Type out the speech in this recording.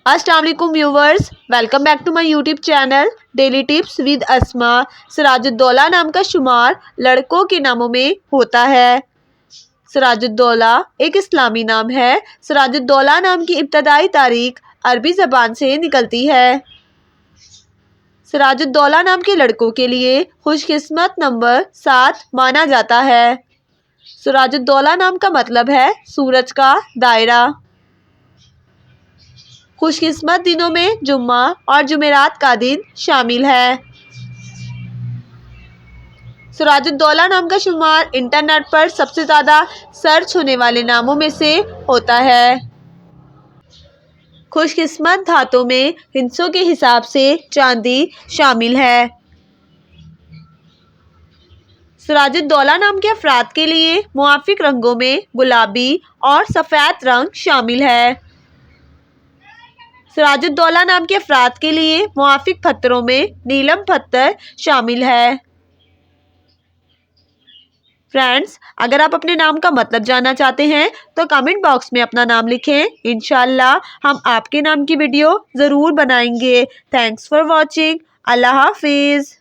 अस्सलाम वालेकुम viewers, welcome back to my YouTube channel daily tips with Asma. Sirajuddaula नाम का शुमार लड़कों के नामों में होता है। सिराजुद्दौला एक इस्लामी नाम है। सिराजुद्दौला नाम की इब्तदाई तारीख अरबी ज़बान से निकलती है। सिराजुद्दौला नाम के लड़कों के लिए खुशकिस्मत नंबर 7 माना जाता है। सिराजुद्दौला नाम का मतलब है सूरज का दायरा। खुशकिस्मत दिनों में जुम्मा और जुमेरात का दिन शामिल है। सिराजुद्दौला नाम का शुमार इंटरनेट पर सबसे ज़्यादा सर्च होने वाले नामों में से होता है। खुशकिस्मत धातों में हिस्सों के हिसाब से चांदी शामिल है। सिराजुद्दौला नाम के अफराद के लिए मुआफिक रंगों में गुलाबी और सफ़ेद रंग शामिल है। सिराजुद्दौला नाम के अफराद के लिए मुआफिक पत्थरों में नीलम पत्थर शामिल है। फ्रेंड्स, अगर आप अपने नाम का मतलब जानना चाहते हैं तो कमेंट बॉक्स में अपना नाम लिखें। इंशाल्लाह हम आपके नाम की वीडियो ज़रूर बनाएंगे। Thanks for watching. अल्लाह हाफिज़।